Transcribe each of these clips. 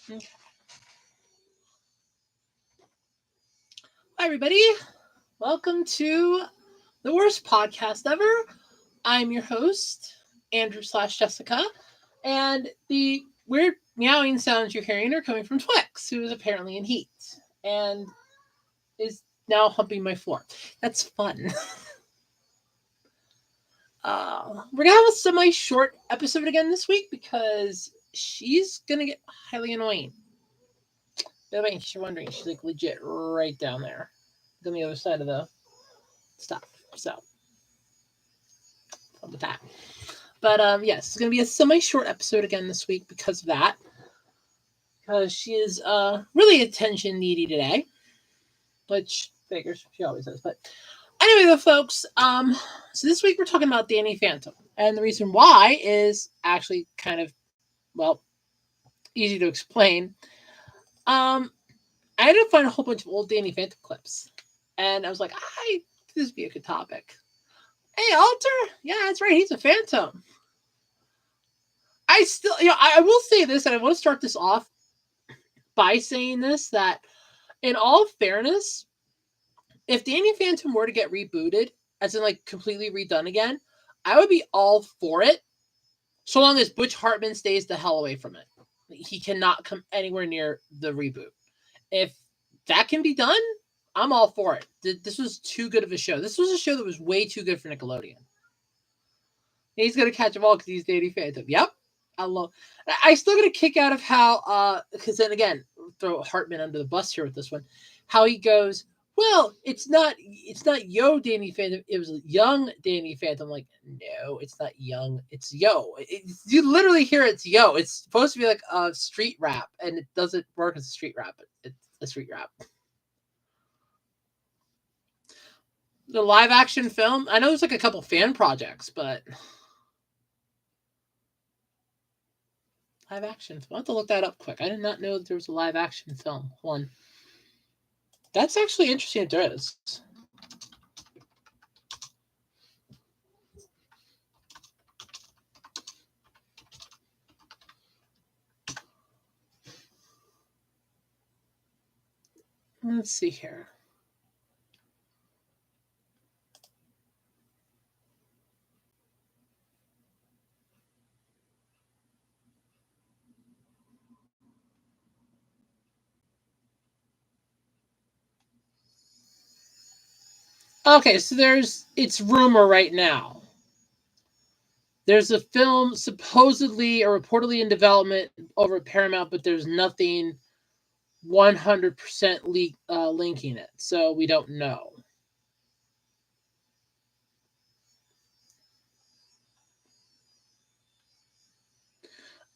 Hi, everybody. Welcome to the worst podcast ever. I'm your host, Andrew/Jessica, and the weird meowing sounds you're hearing are coming from Twix, who is apparently in heat and is now humping my floor. That's fun. We're gonna have a semi-short episode again this week because she's gonna get highly annoying. By the way, in case you're wondering, she's like legit right down there, on the other side of the stuff. So, fun with that. But yes, it's gonna be a semi-short episode again this week because of that. Because she is really attention needy today, which figures she always is. But anyway, though, folks, so this week we're talking about Danny Phantom, and the reason why is actually kind of easy to explain. I had to find a whole bunch of old Danny Phantom clips, and I was like, this would be a good topic. Hey, Alter, yeah, that's right, he's a Phantom. I still, I will say this, and I want to start this off by saying this, that in all fairness, if Danny Phantom were to get rebooted, as in like completely redone again, I would be all for it, so long as Butch Hartman stays the hell away from it. He cannot come anywhere near the reboot. If that can be done, I'm all for it. This was too good of a show. This was a show that was way too good for Nickelodeon. He's gonna catch them all because he's Danny Phantom. Yep. I still get a kick out of how, because then again, throw Hartman under the bus here with this one. How he goes, well, it's not yo Danny Phantom. It was young Danny Phantom. Like, no, it's not young. It's yo. You literally hear it's yo. It's supposed to be like a street rap, and it doesn't work as a street rap. It's a street rap. The live action film. I know there's like a couple fan projects, but live action film. I'll have to look that up quick. I did not know that there was a live action film. One. That's actually interesting if there is. Let's see here. Okay, so it's rumor right now. There's a film supposedly or reportedly in development over at Paramount, but there's nothing 100% linking it, so we don't know.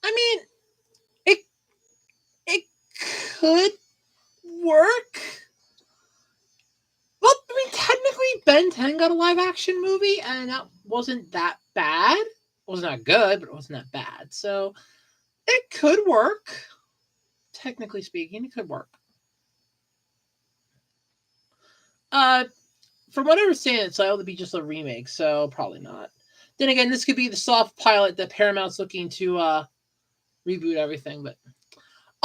I mean, it could work. Well, I mean, technically, Ben 10 got a live action movie, and that wasn't that bad. It wasn't that good, but it wasn't that bad. So it could work. Technically speaking, it could work. From what I understand, it's liable to be just a remake, so probably not. Then again, this could be the soft pilot that Paramount's looking to reboot everything, but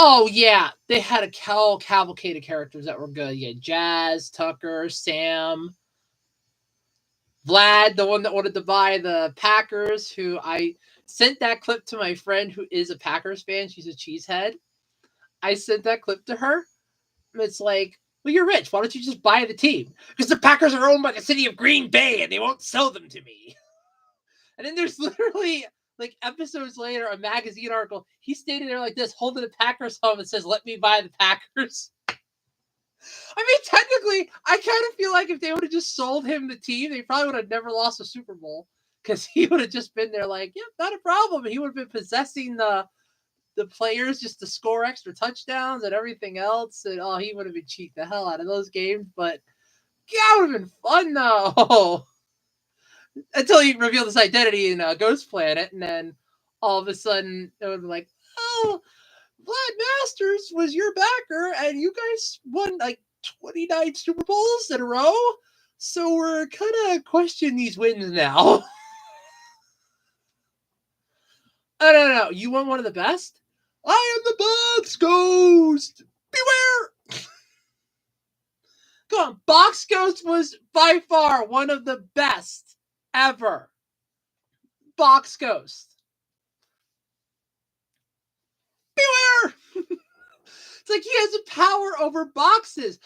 oh yeah, they had a cavalcade of characters that were good. Yeah, Jazz, Tucker, Sam, Vlad, the one that wanted to buy the Packers, who I sent that clip to my friend who is a Packers fan. She's a cheesehead. I sent that clip to her. It's like, well, you're rich. Why don't you just buy the team? Because the Packers are owned by the city of Green Bay and they won't sell them to me. And then there's literally, like, episodes later, a magazine article. He's standing there like this, holding the Packers home and says, let me buy the Packers. I mean, technically, I kind of feel like if they would have just sold him the team, they probably would have never lost a Super Bowl. Because he would have just been there like, yeah, not a problem. He would have been possessing the players just to score extra touchdowns and everything else. And he would have been cheating the hell out of those games. But yeah, it would have been fun though. Until he revealed his identity in Ghost Planet, and then all of a sudden it would be like, oh, Vlad Masters was your backer, and you guys won like 29 Super Bowls in a row. So we're kind of questioning these wins now. I don't know. You want one of the best? I am the Box Ghost. Beware. Come on, Box Ghost was by far one of the best ever. Box Ghost. Beware. It's like he has a power over boxes.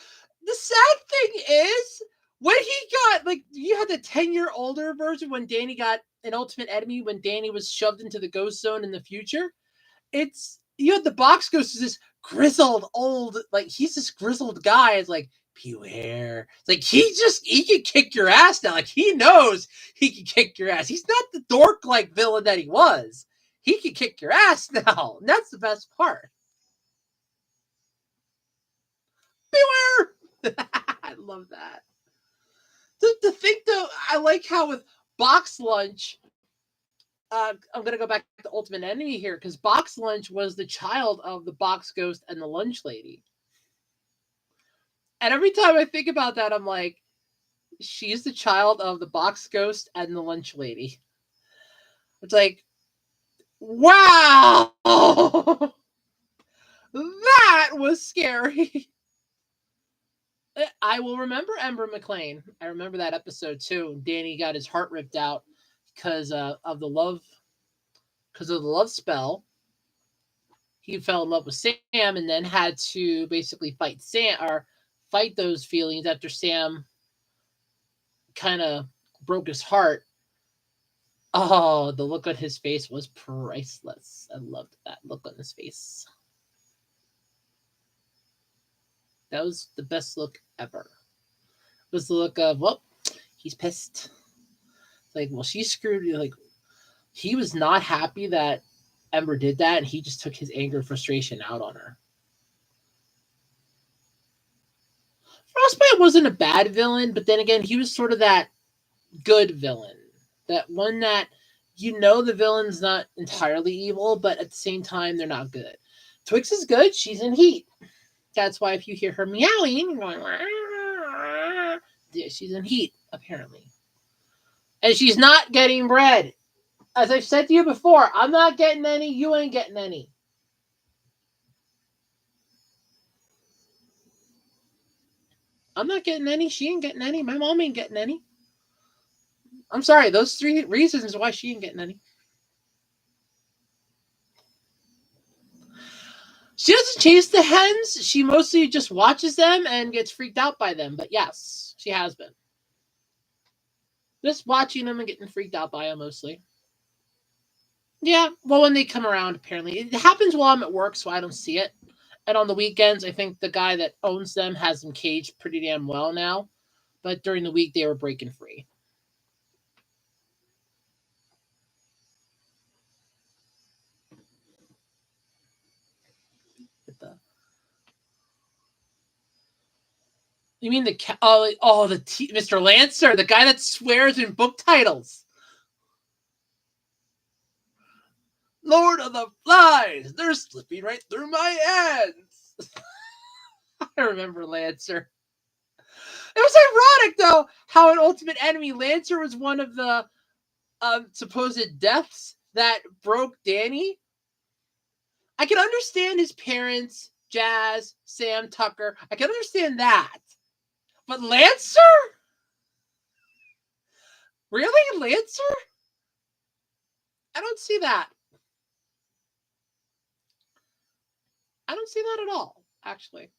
The sad thing is, when he got, like, you had the 10-year older version when Danny got an ultimate enemy, when Danny was shoved into the ghost zone in the future. It's, you had the Box Ghost is this grizzled old, like, he's this grizzled guy. It's like, beware. It's like, he can kick your ass now. Like, he knows he can kick your ass. He's not the dork like villain that he was. He can kick your ass now. And that's the best part. Beware. I love that. To think though, I like how with Box Lunch, I'm gonna go back to Ultimate Enemy here because Box Lunch was the child of the Box Ghost and the Lunch Lady. And every time I think about that, I'm like, she's the child of the Box Ghost and the Lunch Lady. It's like, wow, that was scary. I will remember Ember McLean. I remember that episode too. Danny got his heart ripped out because of the love, because of the love spell. He fell in love with Sam and then had to basically fight Sam or fight those feelings after Sam kind of broke his heart. Oh, the look on his face was priceless. I loved that look on his face. That was the best look ever. It was the look of, well, he's pissed. Like, well, she screwed you. Like, he was not happy that Ember did that, and he just took his anger and frustration out on her. Frostbite wasn't a bad villain, but then again, he was sort of that good villain. That one that you know the villain's not entirely evil, but at the same time, they're not good. Twix is good. She's in heat. That's why if you hear her meowing, going, yeah, she's in heat, apparently. And she's not getting bread. As I've said to you before, I'm not getting any, you ain't getting any. I'm not getting any, she ain't getting any, my mom ain't getting any. I'm sorry, those 3 reasons why she ain't getting any. She doesn't chase the hens. She mostly just watches them and gets freaked out by them. But yes, she has been. Just watching them and getting freaked out by them mostly. Yeah, well, when they come around, apparently. It happens while I'm at work, so I don't see it. And on the weekends, I think the guy that owns them has them caged pretty damn well now. But during the week, they were breaking free. You mean the Mr. Lancer, the guy that swears in book titles. Lord of the Flies, they're slipping right through my hands. I remember Lancer. It was ironic though how an Ultimate Enemy Lancer was one of the supposed deaths that broke Danny. I can understand his parents, Jazz, Sam, Tucker. I can understand that. But Lancer? Really? Lancer? I don't see that. I don't see that at all, actually.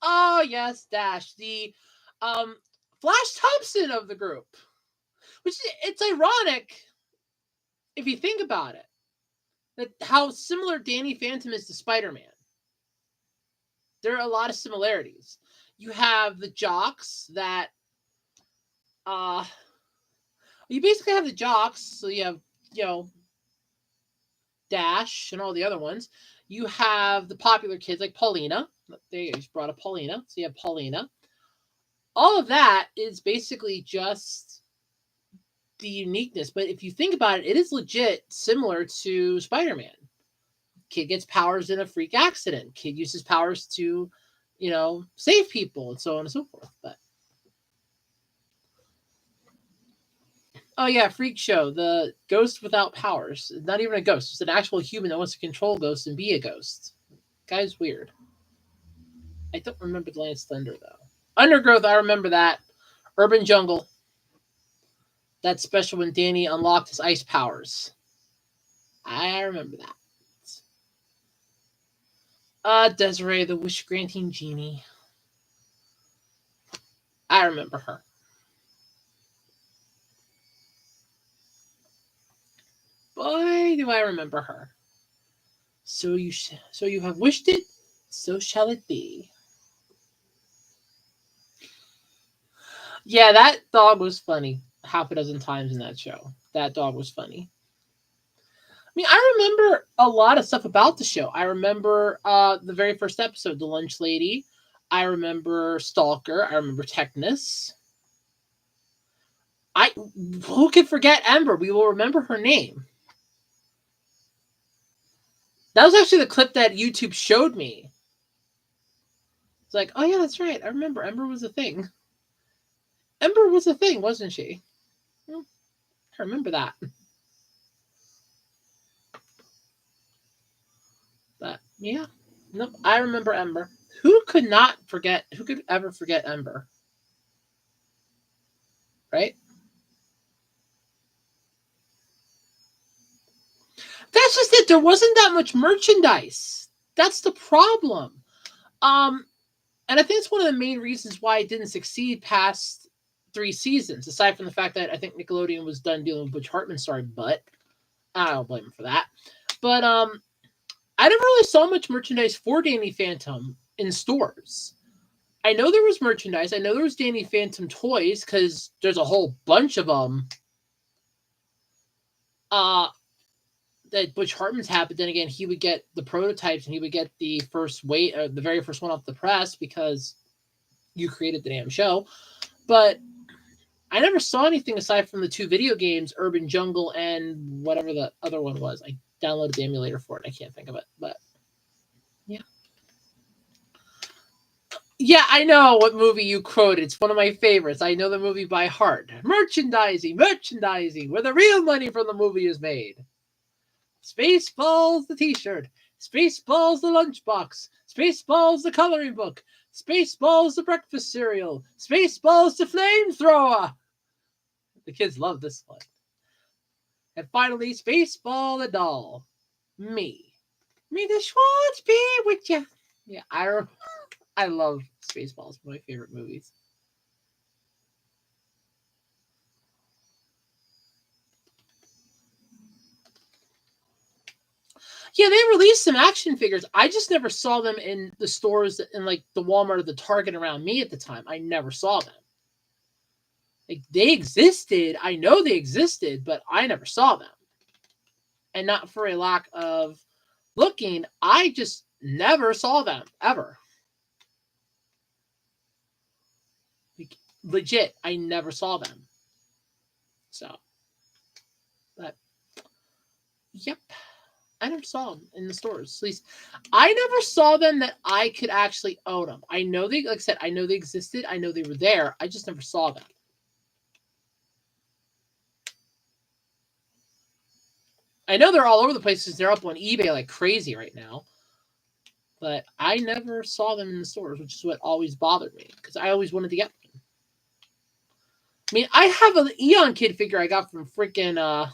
Oh, yes, Dash. The Flash Thompson of the group. Which, it's ironic if you think about it. That how similar Danny Phantom is to Spider-Man. There are a lot of similarities. You have the jocks that uh you basically have the jocks, so you have, you know, Dash and all the other ones. You have the popular kids like Paulina. They just brought up Paulina. So you have Paulina. All of that is basically just the uniqueness. But if you think about it, it is legit similar to Spider-Man. Kid gets powers in a freak accident. Kid uses powers to, save people and so on and so forth. But Oh yeah, Freak Show, the ghost without powers. Not even a ghost. It's an actual human that wants to control ghosts and be a ghost. Guy's weird. I don't remember the Lance Thunder though. Undergrowth, I remember that. Urban Jungle. That's special when Danny unlocked his ice powers. I remember that. Desiree, the wish granting genie. I remember her. Boy, do I remember her. So you have wished it, so shall it be. Yeah, that dog was funny half a dozen times in that show. That dog was funny. I mean, I remember a lot of stuff about the show. I remember the very first episode, The Lunch Lady. I remember Stalker. I remember Technus. I Who could forget Ember? We will remember her name. That was actually the clip that YouTube showed me. It's like, oh yeah, that's right. I remember Ember was a thing. Ember was a thing, wasn't she? Well, I remember that. But yeah, nope. I remember Ember. Who could not forget? Who could ever forget Ember? Right? That's just it. There wasn't that much merchandise. That's the problem. Um, and I think it's one of the main reasons why it didn't succeed past 3 seasons. Aside from the fact that I think Nickelodeon was done dealing with Butch Hartman's sorry butt. I don't blame him for that. But I never really saw much merchandise for Danny Phantom in stores. I know there was merchandise. I know there was Danny Phantom toys because there's a whole bunch of them. Uh, that Butch Hartman's had, but then again, he would get the prototypes and he would get the first weight, the very first one off the press because you created the damn show. But I never saw anything aside from the 2 video games, Urban Jungle and whatever the other one was. I downloaded the emulator for it. I can't think of it, but yeah. Yeah, I know what movie you quoted. It's one of my favorites. I know the movie by heart. Merchandising, merchandising, where the real money from the movie is made. Spaceballs the t-shirt. Spaceballs the lunchbox. Spaceballs the coloring book. Spaceballs the breakfast cereal. Spaceballs the flamethrower. The kids love this one. And finally, Spaceball the doll. Me. Me the Schwartz be with ya. Yeah, I love Spaceballs. One of my favorite movies. Yeah, they released some action figures. I just never saw them in the stores in like the Walmart or the Target around me at the time. I never saw them. Like they existed. I know they existed, but I never saw them. And not for a lack of looking, I just never saw them ever. Like, legit, I never saw them. So, but yep. I never saw them in the stores. At least I never saw them that I could actually own them. I know they, like I said, I know they existed. I know they were there. I just never saw them. I know they're all over the place because they're up on eBay like crazy right now. But I never saw them in the stores, which is what always bothered me because I always wanted to get them. I mean, I have an Eon Kid figure I got from freaking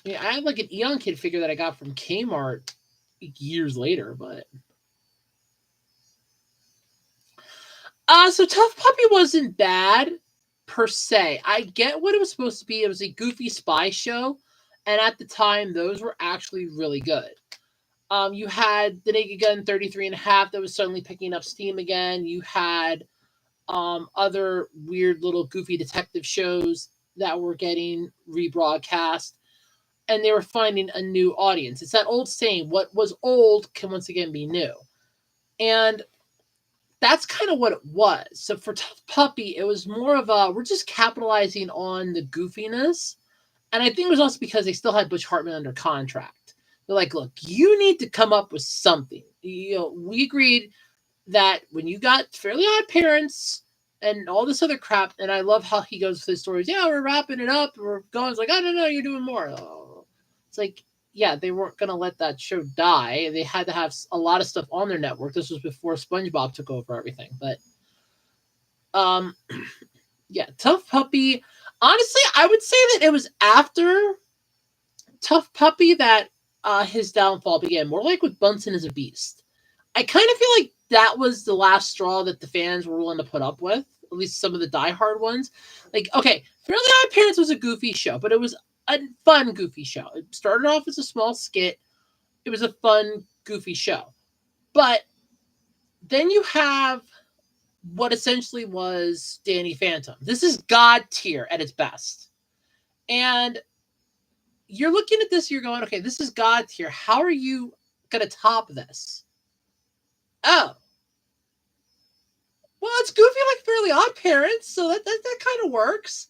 yeah, I have like an Eon Kid figure that I got from Kmart years later, but so Tough Puppy wasn't bad per se. I get what it was supposed to be. It was a goofy spy show, and at the time, those were actually really good. You had the Naked Gun 33 and a half that was suddenly picking up steam again. You had other weird little goofy detective shows that were getting rebroadcast, and they were finding a new audience. It's that old saying, what was old can once again be new. And that's kind of what it was. So for Tough Puppy, it was more of a, we're just capitalizing on the goofiness. And I think it was also because they still had Butch Hartman under contract. They're like, look, you need to come up with something. You know, we agreed that when you got Fairly Odd Parents and all this other crap. And I love how he goes with his stories. Yeah, we're wrapping it up. We're going. It's like, oh, no, you're doing more. Oh. It's like, yeah, they weren't going to let that show die. They had to have a lot of stuff on their network. This was before SpongeBob took over everything. But, um, yeah, Tough Puppy. Honestly, I would say that it was after Tough Puppy that his downfall began. More like with Bunsen as a Beast. I kind of feel like that was the last straw that the fans were willing to put up with. At least some of the diehard ones. Like, okay, Fairly Odd Parents was a goofy show, but it was a fun, goofy show. It started off as a small skit. It was a fun, goofy show. But then you have what essentially was Danny Phantom. This is God tier at its best. And you're looking at this, you're going, okay, this is God tier. How are you going to top this? Oh. Well, it's goofy like Fairly Odd Parents, so that kind of works.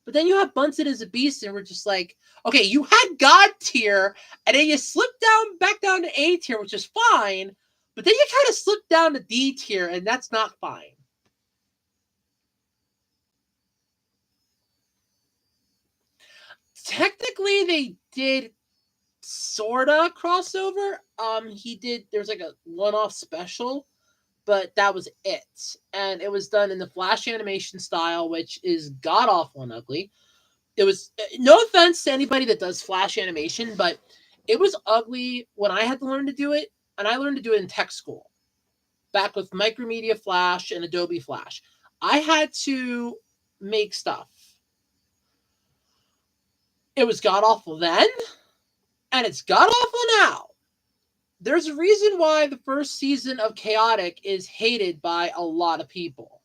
But then you have Bunsen as a Beast, and we're just like, okay, you had God tier, and then you slipped back down to A tier, which is fine. But then you kind of slipped down to D tier, and that's not fine. Technically, they did sorta crossover. There's like a one-off special, but that was it. And it was done in the Flash animation style, which is god awful and ugly. It was, no offense to anybody that does Flash animation, but it was ugly when I had to learn to do it, and I learned to do it in tech school, back with Micromedia Flash and Adobe Flash. I had to make stuff. It was god awful then, and it's god awful now. There's a reason why the first season of Chaotic is hated by a lot of people.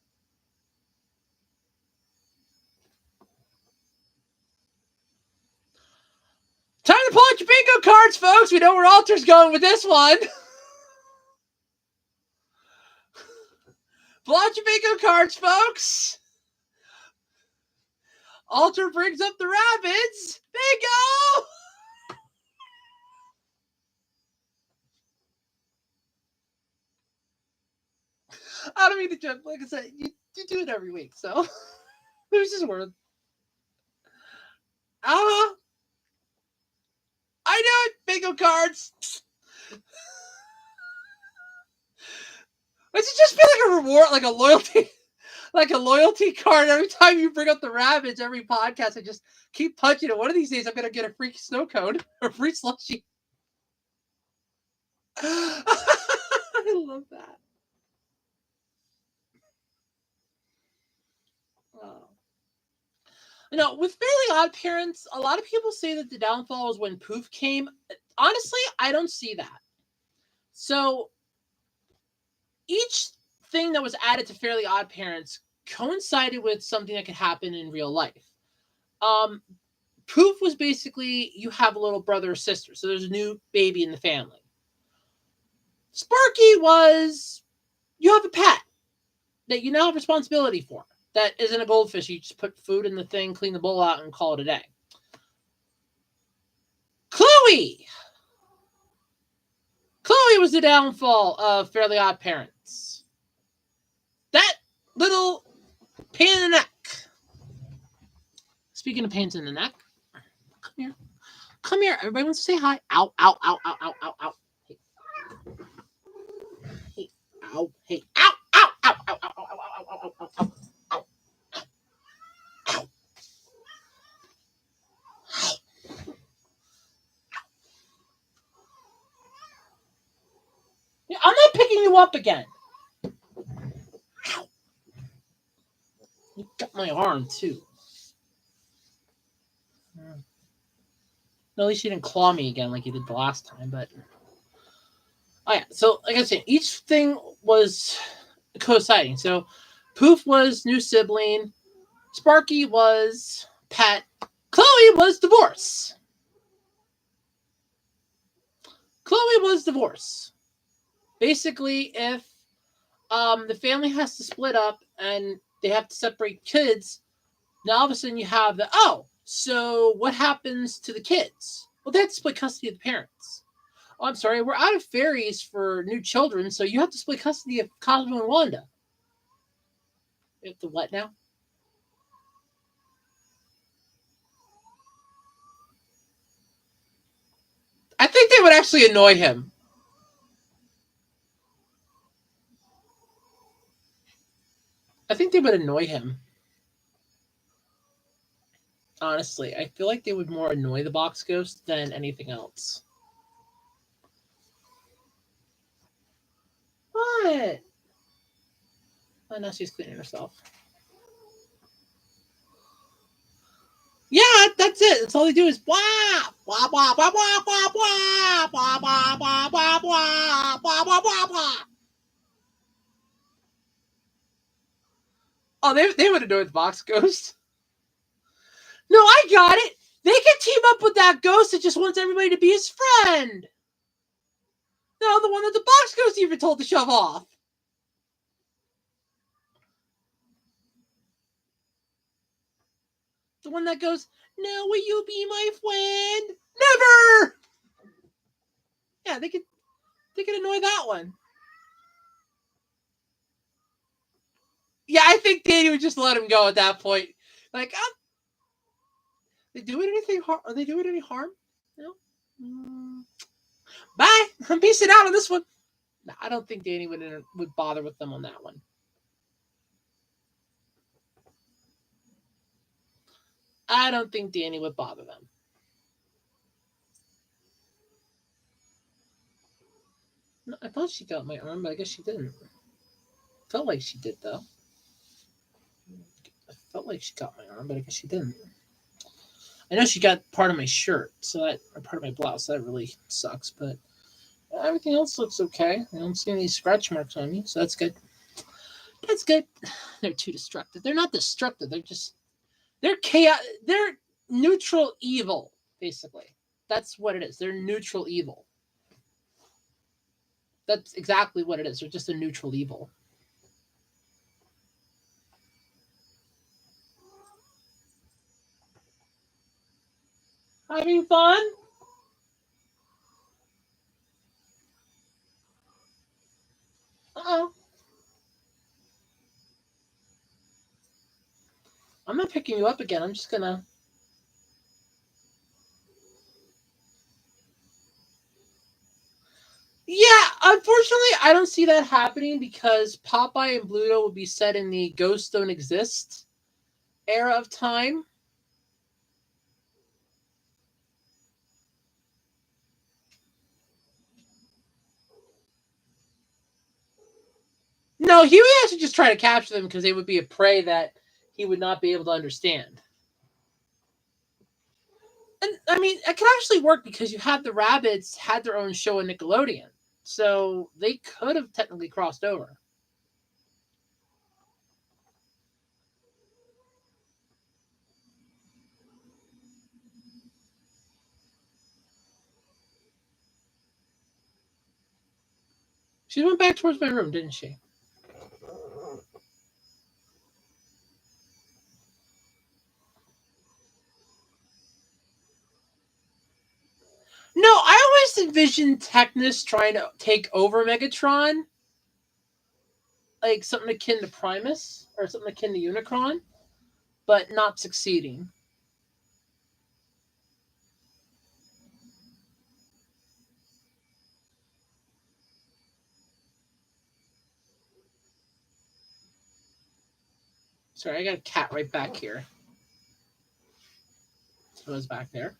Time to pull out your bingo cards, folks. We know where Alter's going with this one. Pull out your bingo cards, folks. Alter brings up the rabbits. Bingo! I don't mean to jump. Like I said, you do it every week, so there's this word. Uh-huh. I know it. Bingo cards. It should just be like a reward, like a loyalty card. Every time you bring up the rabbits, every podcast, I just keep punching it. One of these days, I'm gonna get a free snow cone or free slushy. I love that. Oh. With Fairly Odd Parents, a lot of people say that the downfall was when Poof came. Honestly, I don't see that. So each thing that was added to Fairly Odd Parents coincided with something that could happen in real life. Poof was basically you have a little brother or sister, so there's a new baby in the family. Sparky was you have a pet that you now have responsibility for. That isn't a goldfish. You just put food in the thing, clean the bowl out, and call it a day. Chloe! Chloe was the downfall of Fairly Odd Parents. That little pain in the neck. Speaking of pains in the neck, come here. Come here. Everybody wants to say hi. Ow, ow, ow, ow, ow, ow, ow. Hey. Hey. Ow. Hey. Ow, ow, ow, ow, ow, ow, ow, ow, ow, ow, ow. I'm not picking you up again. Ow. You got my arm, too. No, at least you didn't claw me again like you did the last time, but... Oh, yeah. So, like I said, each thing was coinciding. So, Poof was new sibling. Sparky was pet. Chloe was divorce. Basically, if the family has to split up and they have to separate kids, now all of a sudden you have so what happens to the kids? Well, they have to split custody of the parents. Oh, I'm sorry, we're out of fairies for new children, so you have to split custody of Cosmo and Wanda. We have to what now? I think they would actually annoy him. I think they would annoy him. Honestly, I feel like they would more annoy the box ghost than anything else. What? Oh, now she's cleaning herself. Yeah, that's it. That's all they do is blah blah blah blah blah blah blah blah blah blah blah blah blah blah blah blah. Oh, they would annoy the box ghost. No, I got it. They can team up with that ghost that just wants everybody to be his friend. No, the one that the box ghost even told to shove off. The one that goes, "Now will you be my friend?" Never. Yeah, they could annoy that one. Yeah, I think Danny would just let him go at that point. Like, they doing anything harm? Are they doing any harm? No. Bye. I'm peacing out on this one. No, I don't think Danny would bother with them on that one. I don't think Danny would bother them. No, I thought she got my arm, but I guess she didn't. Felt like she did though. I felt like she got my arm, but I guess she didn't. I know she got part of my shirt, so that or part of my blouse. So that really sucks, but everything else looks okay. I don't see any scratch marks on me, so that's good. That's good. They're too destructive. They're not destructive. They're chaos. They're neutral evil, basically. That's what it is. They're neutral evil. That's exactly what it is. They're just a neutral evil. Having fun? Uh-oh. I'm not picking you up again. I'm just gonna. Yeah, unfortunately, I don't see that happening because Popeye and Bluto will be set in the Ghosts Don't Exist era of time. No, he would actually just try to capture them because they would be a prey that he would not be able to understand. And I mean, it could actually work because you had the rabbits had their own show on Nickelodeon, so they could have technically crossed over. She went back towards my room, didn't she? No, I always envisioned Technus trying to take over Megatron, like something akin to Primus or something akin to Unicron, but not succeeding. Sorry, I got a cat right back here. So it was back there.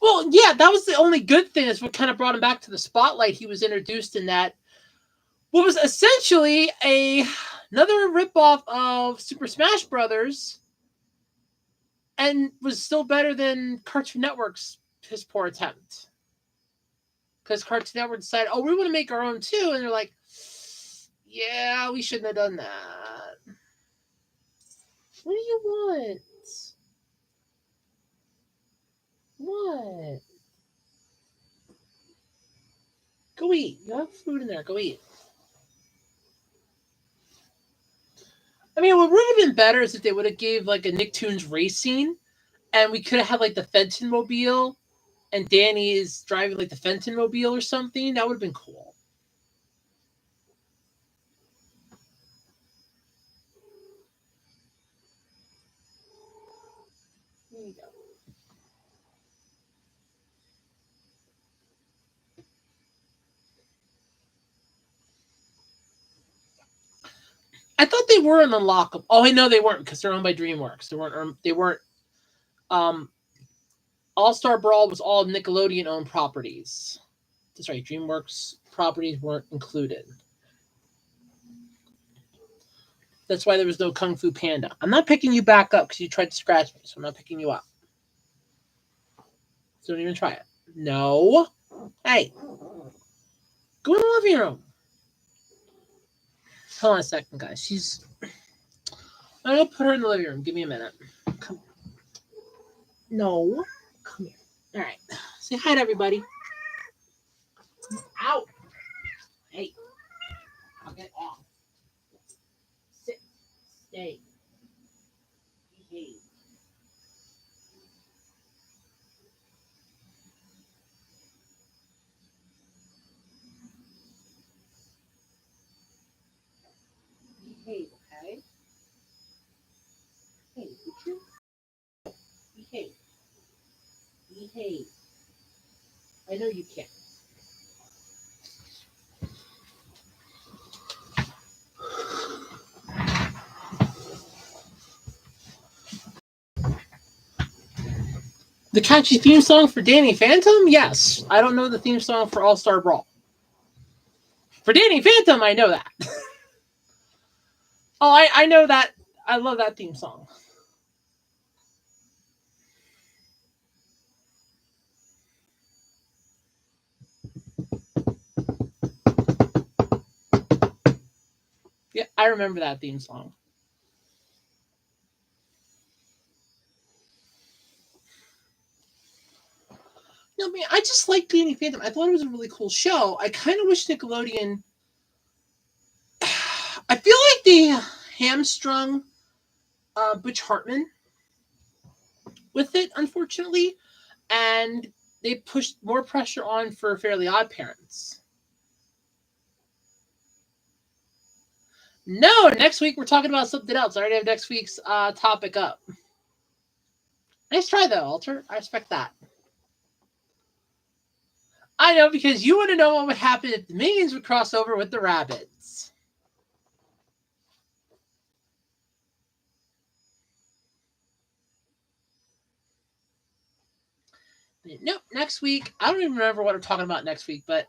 Well, yeah, that was the only good thing. Is what kind of brought him back to the spotlight. He was introduced in that what was essentially another ripoff of Super Smash Brothers, and was still better than Cartoon Network's his poor attempt. Because Cartoon Network decided, oh, we want to make our own too, and they're like, yeah, we shouldn't have done that. What do you want? What? Go eat. You have food in there. Go eat. I mean, what would have been better is if they would have gave like a Nicktoons race scene, and we could have had like the Fenton Mobile, and Danny is driving like the Fenton Mobile or something. That would have been cool. There you go. I thought they were an unlockable. Oh, I know they weren't because they're owned by DreamWorks. They weren't. They weren't. Um, All Star Brawl was all Nickelodeon owned properties. That's right. DreamWorks properties weren't included. That's why there was no Kung Fu Panda. I'm not picking you back up because you tried to scratch me, so I'm not picking you up. So don't even try it. No. Hey. Go in the living room. Hold on a second, guys. I'm going to put her in the living room. Give me a minute. Come. No. Come here. All right. Say hi to everybody. Out. Hey. I'll get off. Sit. Stay. Behave. Behave, okay? Hey, would you? Behave. Behave. I know you can. The catchy theme song for Danny Phantom? Yes. I don't know the theme song for All Star Brawl. For Danny Phantom, I know that. Oh, I know that. I love that theme song. Yeah, I remember that theme song. No, I mean, I just like Danny Phantom. I thought it was a really cool show. I kind of wish Nickelodeon. I feel like they hamstrung Butch Hartman with it, unfortunately, and they pushed more pressure on for Fairly Odd Parents. No, next week we're talking about something else. I already have next week's topic up. Nice try, though, Alter. I respect that. I know, because you want to know what would happen if the Minions would cross over with the Rabbids. Nope, next week. I don't even remember what we're talking about next week, but.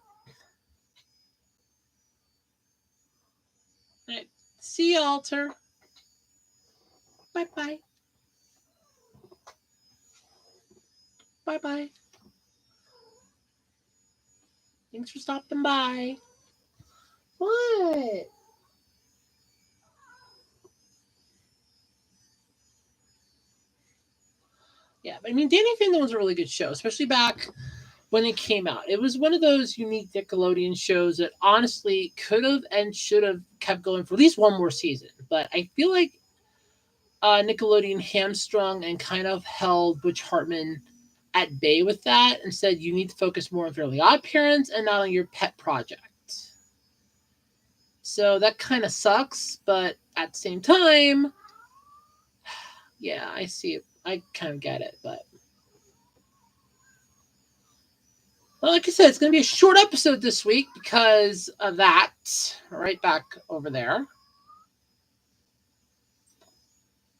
All right. See you, Alter. Bye bye. Bye bye. Thanks for stopping by. What? Yeah, I mean, Danny Phantom was a really good show, especially back when it came out. It was one of those unique Nickelodeon shows that honestly could have and should have kept going for at least one more season. But I feel like Nickelodeon hamstrung and kind of held Butch Hartman at bay with that and said you need to focus more on Fairly Odd Parents and not on your pet project. So that kind of sucks, but at the same time, yeah, I see it. I kind of get it, but well, like I said, it's going to be a short episode this week because of that. Right back over there.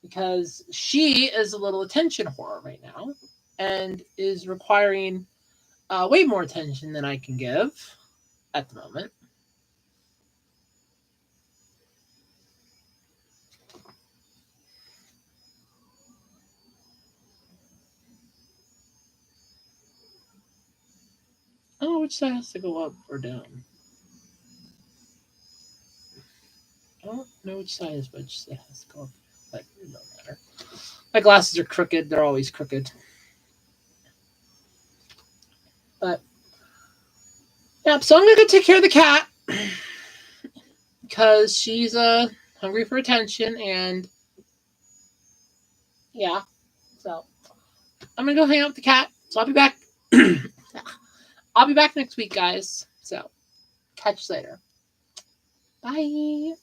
Because she is a little attention whore right now and is requiring way more attention than I can give at the moment. I don't know which side has to go up or down. I don't know which side is which side has to go up, but it don't matter. My glasses are crooked. They're always crooked. But yeah, so I'm gonna go take care of the cat because she's hungry for attention, and yeah, so I'm gonna go hang out with the cat. So I'll be back. I'll be back next week, guys. So catch you later. Bye.